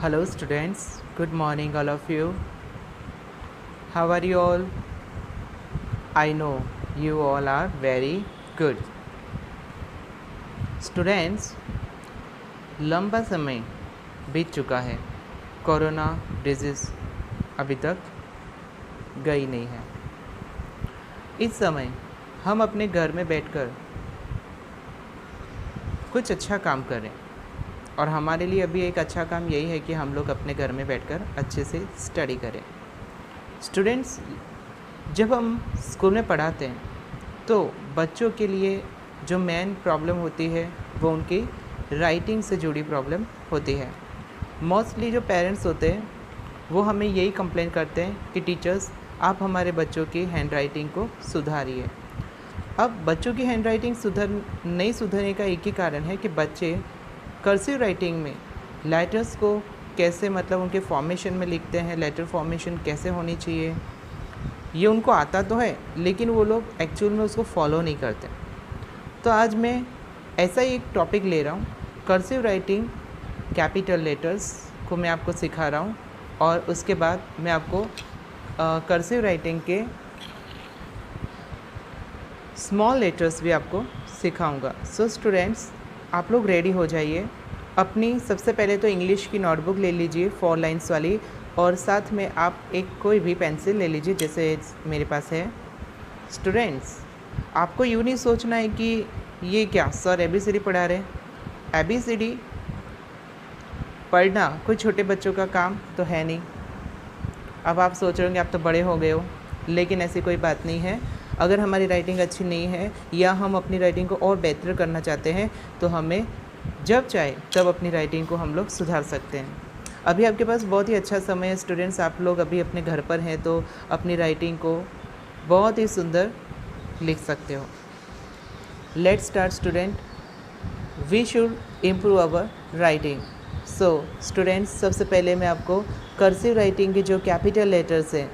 Hello students, good morning all of you. How are you all? I know you all are very good. Students, लंबा समय बीत चुका है. Corona disease अभी तक गई नहीं है. इस समय हम अपने घर में बैठकर कुछ अच्छा काम करें और हमारे लिए अभी एक अच्छा काम यही है कि हम लोग अपने घर में बैठकर अच्छे से स्टडी करें. स्टूडेंट्स, जब हम स्कूल में पढ़ाते हैं तो बच्चों के लिए जो मेन प्रॉब्लम होती है वो उनकी राइटिंग से जुड़ी प्रॉब्लम होती है. मोस्टली जो पेरेंट्स होते हैं वो हमें यही कंप्लेन करते हैं कि टीचर्स आप हमारे बच्चों की हैंड राइटिंग को सुधारिए. अब बच्चों की हैंड राइटिंग नहीं सुधरने का एक ही कारण है कि बच्चे कर्सिव राइटिंग में लेटर्स को कैसे मतलब उनके फॉर्मेशन में लिखते हैं, लेटर फॉर्मेशन कैसे होनी चाहिए ये उनको आता तो है लेकिन वो लोग एक्चुअल में उसको फॉलो नहीं करते. तो आज मैं ऐसा ही एक टॉपिक ले रहा हूँ, कर्सिव राइटिंग कैपिटल लेटर्स को मैं आपको सिखा रहा हूँ और उसके बाद मैं आपको कर्सिव राइटिंग के स्मॉल लेटर्स भी आपको सिखाऊंगा. सो स्टूडेंट्स, आप लोग रेडी हो जाइए. अपनी सबसे पहले तो इंग्लिश की नोटबुक ले लीजिए 4 लाइन्स वाली और साथ में आप एक कोई भी पेंसिल ले लीजिए जैसे मेरे पास है. स्टूडेंट्स, आपको यूँ नहीं सोचना है कि ये क्या सर ABCD पढ़ा रहे हैं. ABCD पढ़ना कोई छोटे बच्चों का काम तो है नहीं. अब आप सोच रहे होंगे आप तो बड़े हो गए हो, लेकिन ऐसी कोई बात नहीं है. अगर हमारी राइटिंग अच्छी नहीं है या हम अपनी राइटिंग को और बेहतर करना चाहते हैं तो हमें जब चाहे तब अपनी राइटिंग को हम लोग सुधार सकते हैं. अभी आपके पास बहुत ही अच्छा समय है स्टूडेंट्स. आप लोग अभी अपने घर पर हैं तो अपनी राइटिंग को बहुत ही सुंदर लिख सकते हो. Let's start student. We should improve our writing. So students, सबसे पहले मैं आपको कर्सिव राइटिंग के जो कैपिटल लेटर्स हैं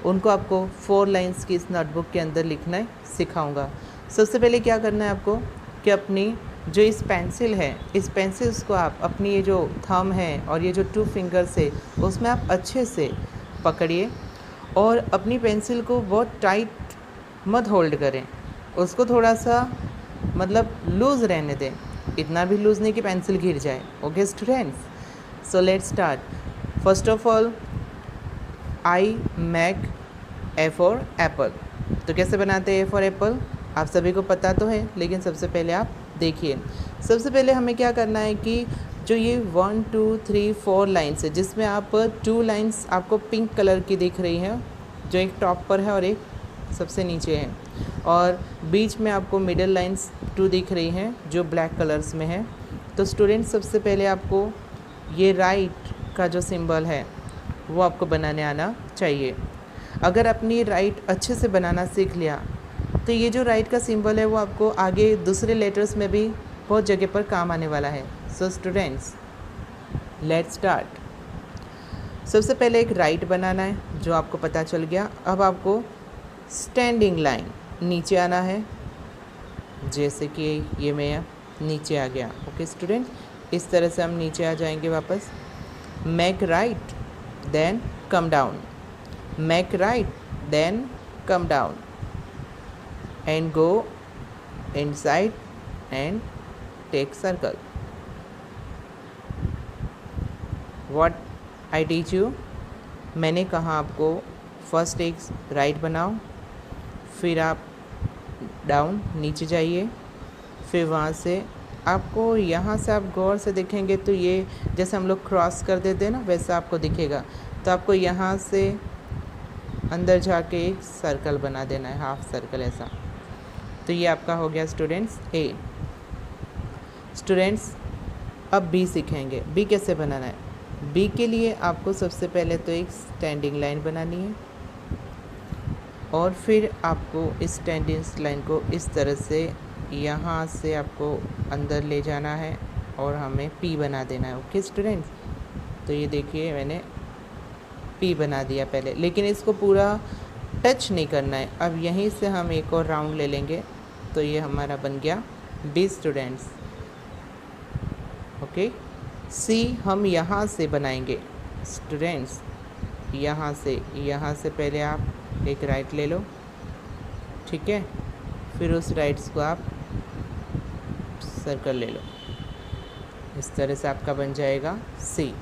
उनको आपको 4 लाइन्स की इस नोटबुक के अंदर लिखना सिखाऊंगा. सबसे पहले क्या करना है आपको कि अपनी जो इस पेंसिल है, इस पेंसिल्स को आप अपनी ये जो थंब है और ये जो 2 फिंगर्स है उसमें आप अच्छे से पकड़िए और अपनी पेंसिल को बहुत टाइट मत होल्ड करें. उसको थोड़ा सा मतलब लूज़ रहने दें, इतना भी लूज़ नहीं कि पेंसिल गिर जाए. Okay students, so let's start. First of all I make A for apple. तो कैसे बनाते हैं ए फॉर एप्पल आप सभी को पता तो है, लेकिन सबसे पहले आप देखिए. सबसे पहले हमें क्या करना है कि जो ये 1 2 3 4 लाइन्स है जिसमें आप 2 लाइन्स आपको पिंक कलर की दिख रही हैं जो एक टॉप पर है और एक सबसे नीचे है, और बीच में आपको मिडल लाइन्स 2 दिख रही हैं जो ब्लैक कलर्स में है. तो स्टूडेंट्स, सबसे पहले आपको ये राइट का जो सिंबल है वो आपको बनाने आना चाहिए. अगर अपनी राइट अच्छे से बनाना सीख लिया तो ये जो राइट का सिंबल है वो आपको आगे दूसरे लेटर्स में भी बहुत जगह पर काम आने वाला है. So students, let's start. सबसे पहले एक राइट बनाना है जो आपको पता चल गया. अब आपको स्टैंडिंग लाइन नीचे आना है, जैसे कि ये मैं नीचे आ गया. ओके स्टूडेंट, इस तरह से हम नीचे आ जाएंगे वापस. Make right then come down, make right then come down and go inside and take circle. What I teach you, मैंने कहा आपको फर्स्ट एक राइट बनाओ, फिर आप डाउन नीचे जाइए, फिर वहाँ से आपको यहाँ से आप गौर से देखेंगे तो ये जैसे हम लोग क्रॉस कर देते हैं ना वैसा आपको दिखेगा. तो आपको यहाँ से अंदर जाके एक सर्कल बना देना है, हाफ सर्कल ऐसा. तो ये आपका हो गया स्टूडेंट्स ए. स्टूडेंट्स, अब बी सीखेंगे. बी कैसे बनाना है. बी के लिए आपको सबसे पहले तो एक स्टैंडिंग लाइन बनानी है और फिर आपको इस स्टैंडिंग लाइन को इस तरह से यहाँ से आपको अंदर ले जाना है और हमें पी बना देना है. ओके स्टूडेंट्स, तो ये देखिए मैंने पी बना दिया पहले, लेकिन इसको पूरा टच नहीं करना है. अब यहीं से हम एक और राउंड ले लेंगे तो ये हमारा बन गया बी स्टूडेंट्स. ओके, सी हम यहाँ से बनाएंगे स्टूडेंट्स, यहाँ से पहले आप एक राइट ले लो, ठीक है, फिर उस राइट्स को आप सर्कल ले लो, इस तरह से आपका बन जाएगा सी।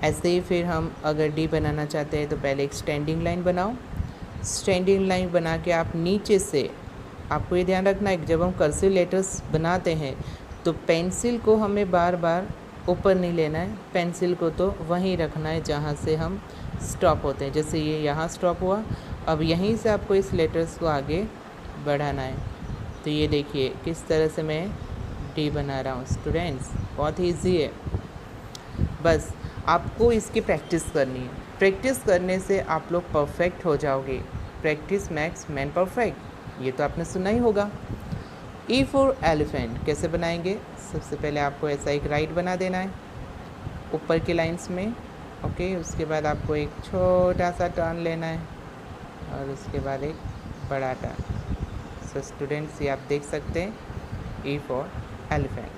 ऐसे ही फिर हम अगर डी बनाना चाहते हैं तो पहले एक स्टैंडिंग लाइन बनाओ। स्टैंडिंग लाइन बना के आप नीचे से, आपको ये ध्यान रखना है कि जब हम कर्सिव लेटर्स बनाते हैं तो पेंसिल को हमें बार बार ऊपर नहीं लेना है, पेंसिल को तो वहीं रखना है जहाँ से हम स्टॉप होते हैं। जैसे ये यहाँ स्टॉप हुआ, अब यहीं से आपको इस लेटर्स को आगे बढ़ाना है। तो ये देखिए किस तरह से मैं डी बना रहा हूँ स्टूडेंट्स, बहुत ईजी है। बस आपको इसकी प्रैक्टिस करनी है, प्रैक्टिस करने से आप लोग परफेक्ट हो जाओगे। प्रैक्टिस मैक्स मैन परफेक्ट, ये तो आपने सुना ही होगा। ई फॉर एलिफेंट कैसे बनाएंगे? सबसे पहले आपको ऐसा एक राइट बना देना है ऊपर की लाइंस में, ओके। उसके बाद आपको एक छोटा सा टर्न लेना है और उसके बाद एक बड़ा टर्न। सो स्टूडेंट्स ये आप देख सकते हैं ई फॉर एलिफेंट।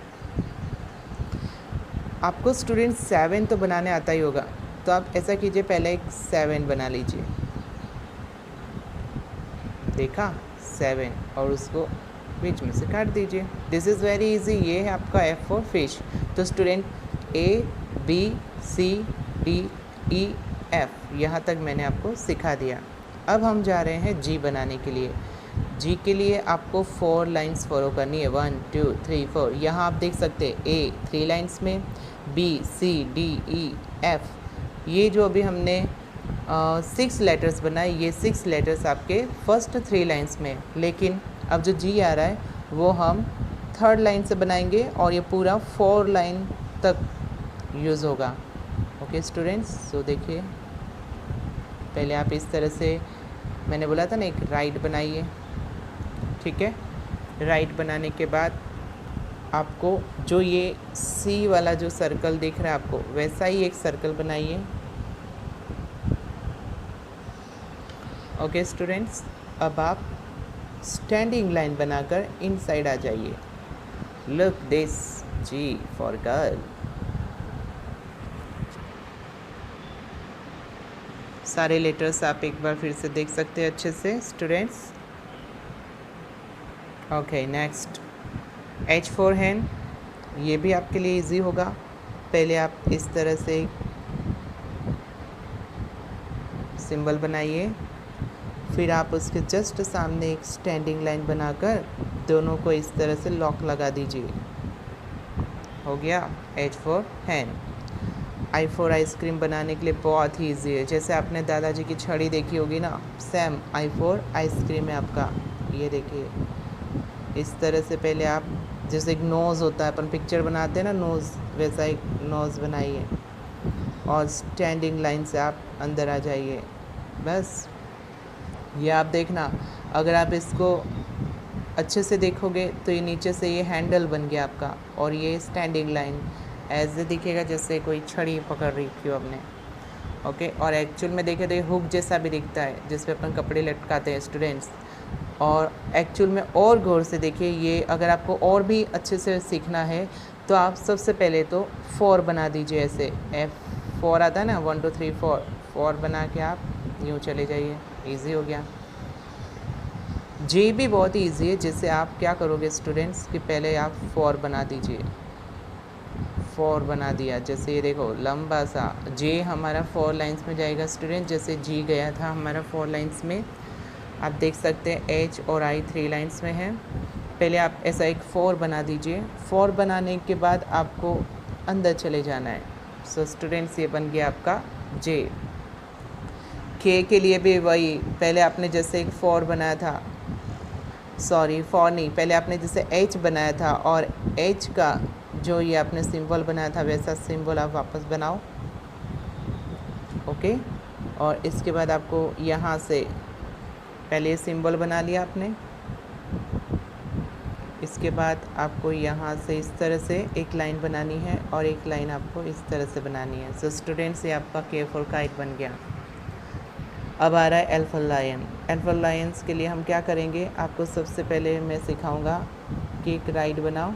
आपको स्टूडेंट 7 तो बनाने आता ही होगा, तो आप ऐसा कीजिए पहले एक 7 बना लीजिए, देखा 7, और उसको बीच में से काट दीजिए। This is very easy. ये है आपका एफ फॉर फिश। तो student A B C D E F यहाँ तक मैंने आपको सिखा दिया। अब हम जा रहे हैं जी बनाने के लिए। जी के लिए आपको 4 लाइंस फॉलो करनी है, 1 2 3 4। यहाँ आप देख सकते हैं ए 3 लाइंस में, B C D E F, ये जो अभी हमने 6 लेटर्स बनाए, ये 6 लेटर्स आपके फर्स्ट 3 लाइंस में। लेकिन अब जो जी आ रहा है वो हम 3rd लाइन से बनाएंगे और ये पूरा 4 लाइन तक यूज़ होगा, ओके स्टूडेंट्स। सो देखिए पहले आप इस तरह से, मैंने बोला था ना एक राइट बनाइए, ठीक है। राइट बनाने के बाद आपको जो ये सी वाला जो सर्कल दिख रहा है आपको, वैसा ही एक सर्कल बनाइए, ओके स्टूडेंट्स। अब आप स्टैंडिंग लाइन बनाकर इनसाइड आ जाइए। Look this, G for girl. सारे लेटर्स आप एक बार फिर से देख सकते हैं अच्छे से students, okay. Next H for hand, ये भी आपके लिए इजी होगा। पहले आप इस तरह से सिंबल बनाइए, फिर आप उसके जस्ट सामने एक स्टैंडिंग लाइन बनाकर दोनों को इस तरह से लॉक लगा दीजिए, हो गया H for hand. I for ice cream बनाने के लिए बहुत ही ईजी है, जैसे आपने दादाजी की छड़ी देखी होगी ना, सेम आई फॉर आइसक्रीम है आपका। ये देखिए इस तरह से पहले आप, जैसे एक नोज़ होता है, अपन पिक्चर बनाते हैं ना नोज़, वैसा एक नोज़ बनाइए और स्टैंडिंग लाइन से आप अंदर आ जाइए। बस ये आप देखना, अगर आप इसको अच्छे से देखोगे तो ये नीचे से ये हैंडल बन गया आपका, और ये स्टैंडिंग लाइन ऐसे दिखेगा जैसे कोई छड़ी पकड़ रखी हो आपने, ओके। और एक्चुअल में देखे तो ये हुक जैसा भी दिखता है जिस पे अपन कपड़े लटकाते हैं स्टूडेंट्स। और एक्चुअल में और गौर से देखिए, ये अगर आपको और भी अच्छे से सीखना है तो आप सबसे पहले तो 4 बना दीजिए, ऐसे F4 आता है ना, 1 2 3 4 बना के आप यूँ चले जाइए, इजी हो गया। जे भी बहुत ईजी है, जिससे आप क्या करोगे स्टूडेंट्स कि पहले आप 4 बना दीजिए, 4 बना दिया, जैसे ये देखो लंबा सा जे हमारा 4 लाइंस में जाएगा स्टूडेंट, जैसे जी गया था हमारा 4 लाइंस में। आप देख सकते हैं एच और आई 3 लाइंस में है। पहले आप ऐसा एक 4 बना दीजिए, 4 बनाने के बाद आपको अंदर चले जाना है। सो स्टूडेंट्स ये बन गया आपका जे। के के लिए भी वही, पहले आपने जैसे एक 4 बनाया था, सॉरी 4 नहीं, पहले आपने जैसे एच बनाया था और एच का जो ये आपने सिंबल बनाया था वैसा सिंबल आप वापस बनाओ, ओके। और इसके बाद आपको यहाँ से पहले सिंबल बना लिया आपने, इसके बाद आपको यहाँ से इस तरह से एक लाइन बनानी है और एक लाइन आपको इस तरह से बनानी है। सो स्टूडेंट्स ये आपका के फॉर काइट बन गया। अब आ रहा है L for lion. L for lions के लिए हम क्या करेंगे, आपको सबसे पहले मैं सिखाऊंगा कि एक राइट बनाओ,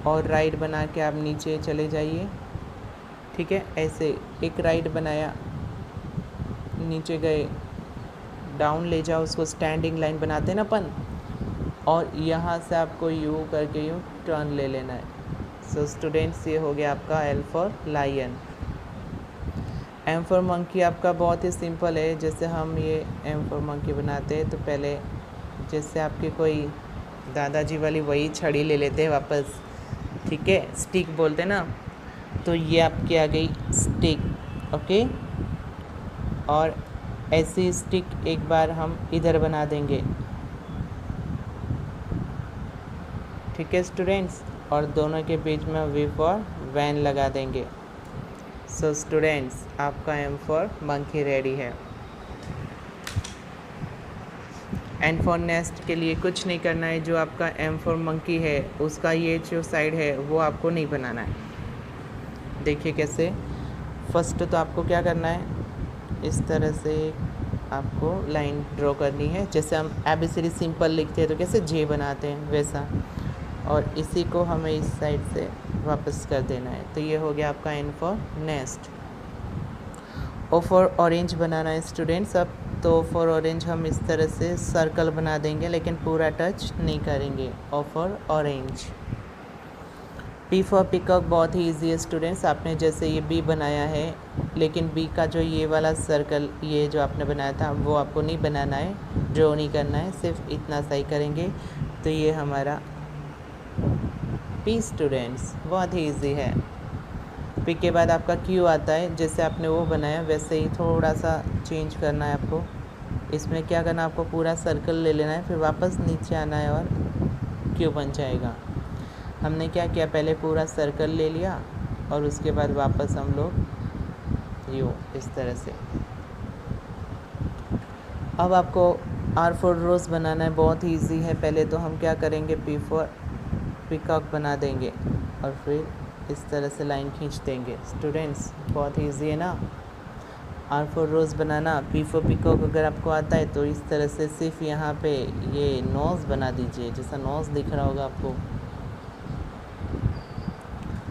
और राइट बना के आप नीचे चले जाइए। ठीक है, ऐसे एक राइट बनाया, नीचे गए, डाउन ले जाओ, उसको स्टैंडिंग लाइन बनाते हैं ना अपन, और यहाँ से आपको यू करके यूँ टर्न ले लेना है। सो स्टूडेंट्स, ये हो गया आपका L for lion. M for monkey आपका बहुत ही सिंपल है। जैसे हम ये एम फॉर मंकी बनाते हैं तो पहले जैसे आपके कोई दादाजी वाली वही छड़ी ले लेते हैं वापस, ठीक है, स्टिक बोलते हैं ना, तो ये आपकी आ गई स्टिक। ओके, और ऐसी स्टिक एक बार हम इधर बना देंगे। ठीक है स्टूडेंट्स, और दोनों के बीच में वी फॉर वैन लगा देंगे। सो स्टूडेंट्स, आपका एम फॉर मंकी रेडी है। एन फॉर नेस्ट के लिए कुछ नहीं करना है। जो आपका एम फॉर मंकी है उसका ये जो साइड है वो आपको नहीं बनाना है। देखिए कैसे, फर्स्ट तो आपको क्या करना है, इस तरह से आपको लाइन ड्रॉ करनी है। जैसे हम ABCD सिंपल लिखते हैं तो कैसे जे बनाते हैं वैसा, और इसी को हमें इस साइड से वापस कर देना है। तो ये हो गया आपका N for nest. O for orange बनाना है स्टूडेंट्स। अब तो फॉर ऑरेंज हम इस तरह से सर्कल बना देंगे, लेकिन पूरा टच नहीं करेंगे। O for orange. P for peacock बहुत ही ईजी है स्टूडेंट्स। आपने जैसे ये बी बनाया है, लेकिन बी का जो ये वाला सर्कल, ये जो आपने बनाया था वो आपको नहीं बनाना है, ड्रॉ नहीं करना है, सिर्फ इतना सही करेंगे। तो ये हमारा पी स्टूडेंट्स, बहुत ही ईजी है। पी के बाद आपका क्यू आता है। जैसे आपने वो बनाया वैसे ही थोड़ा सा चेंज करना है आपको। इसमें क्या करना है, आपको पूरा सर्कल ले लेना है, फिर वापस नीचे आना है और क्यू बन जाएगा। हमने क्या किया, पहले पूरा सर्कल ले लिया और उसके बाद वापस हम लोग यू इस तरह से। अब आपको आर फॉर रोज़ बनाना है, बहुत ही ईजी है। पहले तो हम क्या करेंगे, पी फॉर पिकॉक बना देंगे और फिर इस तरह से लाइन खींच देंगे। स्टूडेंट्स, बहुत ही ईजी है ना। आर फॉर रोज़ बनाना, पी फॉर पिकॉक अगर आपको आता है तो इस तरह से सिर्फ यहाँ पे ये नोज़ बना दीजिए, जैसा नोज़ दिख रहा होगा आपको।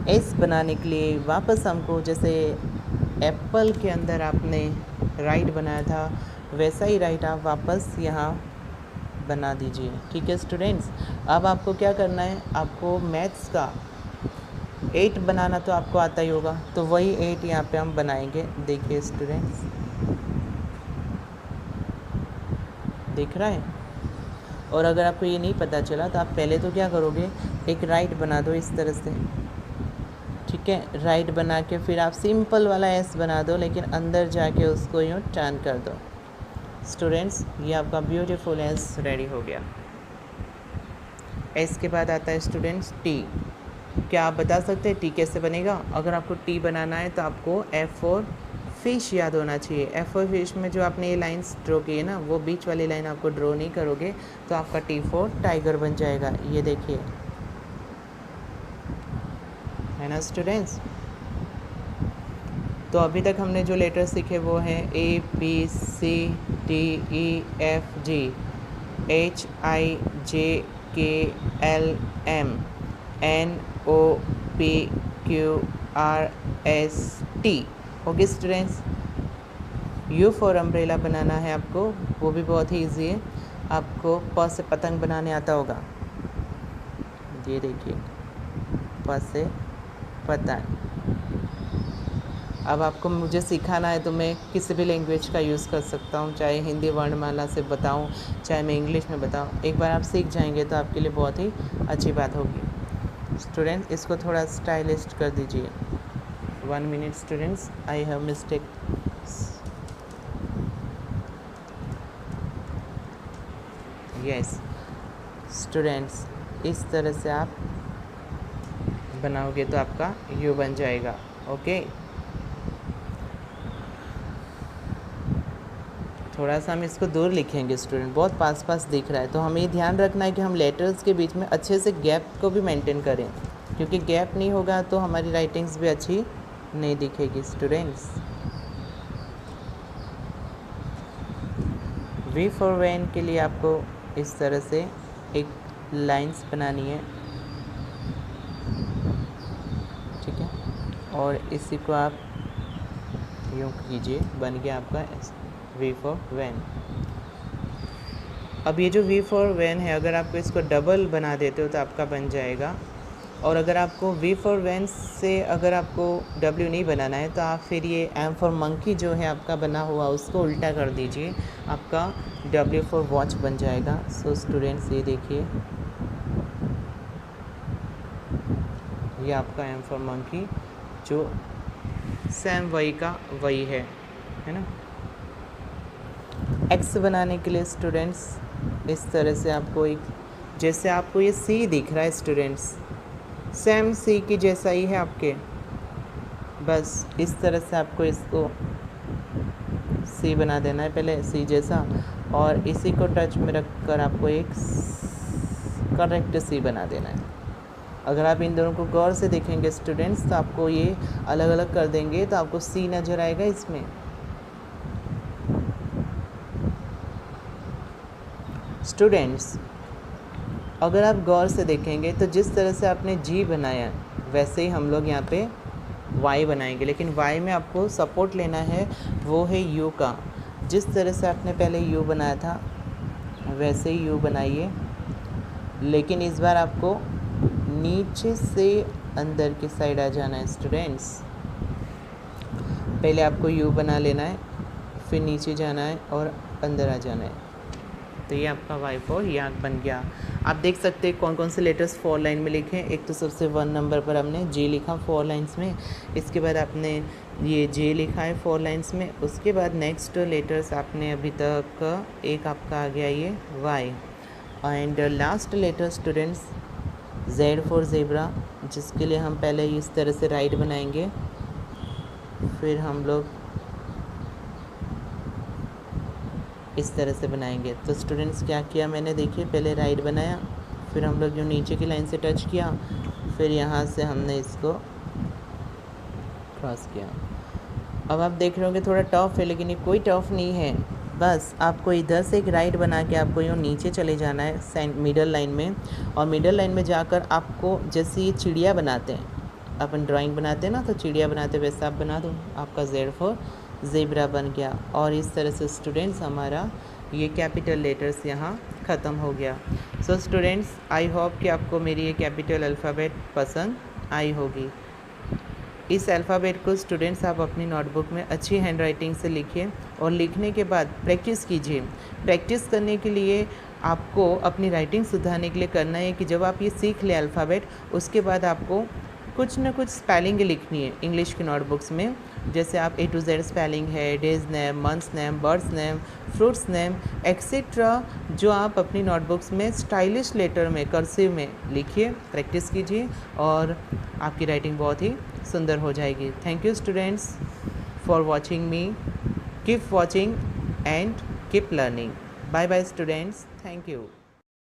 एस बनाने के लिए वापस हमको जैसे एप्पल के अंदर आपने राइट बनाया था वैसा ही राइट आप वापस यहाँ बना दीजिए। ठीक है स्टूडेंट्स, अब आपको क्या करना है, आपको मैथ्स का 8 बनाना तो आपको आता ही होगा, तो वही 8 यहाँ पे हम बनाएंगे। देखिए स्टूडेंट्स, दिख रहा है। और अगर आपको ये नहीं पता चला तो आप पहले तो क्या करोगे, एक राइट बना दो इस तरह से। ठीक है, राइट बना के फिर आप सिंपल वाला एस बना दो, लेकिन अंदर जाके उसको यूँ टर्न कर दो। स्टूडेंट्स, ये आपका ब्यूटीफुल एस रेडी हो गया। एस के बाद आता है स्टूडेंट्स टी। क्या आप बता सकते हैं टी कैसे बनेगा? अगर आपको टी बनाना है तो आपको एफ फॉर फिश याद होना चाहिए। एफ फॉर फिश में जो आपने ये लाइंस ड्रॉ की है ना, वो बीच वाली लाइन आपको ड्रॉ नहीं करोगे तो आपका टी फॉर टाइगर बन जाएगा। ये देखिए, है ना स्टूडेंट्स। तो अभी तक हमने जो लेटर सीखे वो हैं ABCDEFG HIJKLM NOPQRST। Okay students, you for umbrella बनाना है आपको, वो भी बहुत ही ईजी है। आपको प से पतंग बनाने आता होगा, ये देखिए, प से पतंग। अब आपको मुझे सिखाना है तो मैं किसी भी लैंग्वेज का यूज़ कर सकता हूँ, चाहे हिंदी वर्णमाला से बताऊँ, चाहे मैं इंग्लिश में बताऊँ। एक बार आप सीख जाएंगे तो आपके लिए बहुत ही अच्छी बात होगी। स्टूडेंट्स, इसको थोड़ा स्टाइलिश कर दीजिए। 1 minute students, I have mistake. Yes students, इस तरह से आप बनाओगे तो आपका यू बन जाएगा। ओके, थोड़ा सा हम इसको दूर लिखेंगे स्टूडेंट, बहुत पास पास दिख रहा है, तो हमें ध्यान रखना है कि हम लेटर्स के बीच में अच्छे से गैप को भी मेंटेन करें, क्योंकि गैप नहीं होगा तो हमारी राइटिंग्स भी अच्छी नहीं दिखेगी। स्टूडेंट्स, वी फॉर वैन के लिए आपको इस तरह से एक लाइंस बनानी है। ठीक है। और इसी को आप यूँ कीजिए, बन गया आपका V फॉर वैन। अब ये जो V फॉर वैन है, अगर आपको इसको डबल बना देते हो तो आपका बन जाएगा। और अगर आपको V फॉर वैन से अगर आपको W नहीं बनाना है तो आप फिर ये M फॉर मंकी जो है आपका बना हुआ उसको उल्टा कर दीजिए, आपका W फॉर वॉच बन जाएगा। सो स्टूडेंट्स ये देखिए, ये आपका M फॉर मंकी जो सेम वही का वही है ना। X बनाने के लिए स्टूडेंट्स इस तरह से आपको एक, जैसे आपको ये C दिख रहा है स्टूडेंट्स, सेम C की जैसा ही है आपके, बस इस तरह से आपको इसको C बना देना है पहले C जैसा, और इसी को टच में रख कर आपको एक करेक्ट C बना देना है। अगर आप इन दोनों को गौर से देखेंगे स्टूडेंट्स तो आपको ये अलग अलग कर देंगे तो आपको C नज़र आएगा इसमें। स्टूडेंट्स अगर आप गौर से देखेंगे तो जिस तरह से आपने G बनाया वैसे ही हम लोग यहाँ पे Y बनाएंगे, लेकिन Y में आपको सपोर्ट लेना है वो है U का। जिस तरह से आपने पहले U बनाया था वैसे ही U बनाइए, लेकिन इस बार आपको नीचे से अंदर की साइड आ जाना है स्टूडेंट्स। पहले आपको U बना लेना है, फिर नीचे जाना है और अंदर आ जाना है। तो ये आपका Y फॉर याक बन गया। आप देख सकते हैं कौन कौन से लेटर्स 4 लाइन में लिखे हैं। एक तो सबसे 1 नंबर पर हमने J लिखा 4 लाइन्स में, इसके बाद आपने ये J लिखा है 4 लाइन्स में, उसके बाद नेक्स्ट लेटर्स आपने अभी तक एक आपका आ गया ये Y, and last letter students Z for zebra, जिसके लिए हम पहले इस तरह से राइट बनाएंगे, फिर हम लोग इस तरह से बनाएंगे। तो स्टूडेंट्स क्या किया मैंने, देखिए पहले राइट बनाया, फिर हम लोग जो नीचे की लाइन से टच किया, फिर यहाँ से हमने इसको क्रॉस किया। अब आप देख रहे होंगे थोड़ा टफ है, लेकिन ये कोई टफ नहीं है। बस आपको इधर से एक राइट बना के आपको यूँ नीचे चले जाना है मिडल लाइन में, और मिडल लाइन में जाकर आपको जैसे ये चिड़िया बनाते हैं, अपन ड्राइंग बनाते हैं ना, तो चिड़िया बनाते वैसा आप बना दो, आपका Z फॉर ज़ेब्रा बन गया। और इस तरह से स्टूडेंट्स हमारा ये कैपिटल लेटर्स यहाँ ख़त्म हो गया। सो स्टूडेंट्स आई होप कि आपको मेरी ये कैपिटल अल्फ़ाबेट पसंद आई होगी। इस अल्फ़ाबेट को स्टूडेंट्स आप अपनी नोटबुक में अच्छी हैंड राइटिंग से लिखिए, और लिखने के बाद प्रैक्टिस कीजिए। प्रैक्टिस करने के लिए आपको अपनी राइटिंग सुधारने के लिए करना है कि जब आप ये सीख लें अल्फ़ाबेट, उसके बाद आपको कुछ ना कुछ स्पेलिंग लिखनी है इंग्लिश की नोटबुक्स में। जैसे आप A to Z स्पेलिंग है, days name, months name, birds name, fruits name etcetera, जो आप अपनी नोटबुक्स में स्टाइलिश लेटर में कर्सिव में लिखिए, प्रैक्टिस कीजिए, और आपकी राइटिंग बहुत ही सुंदर हो जाएगी। Thank you students for watching me. Keep watching and keep learning. Bye bye students, thank you.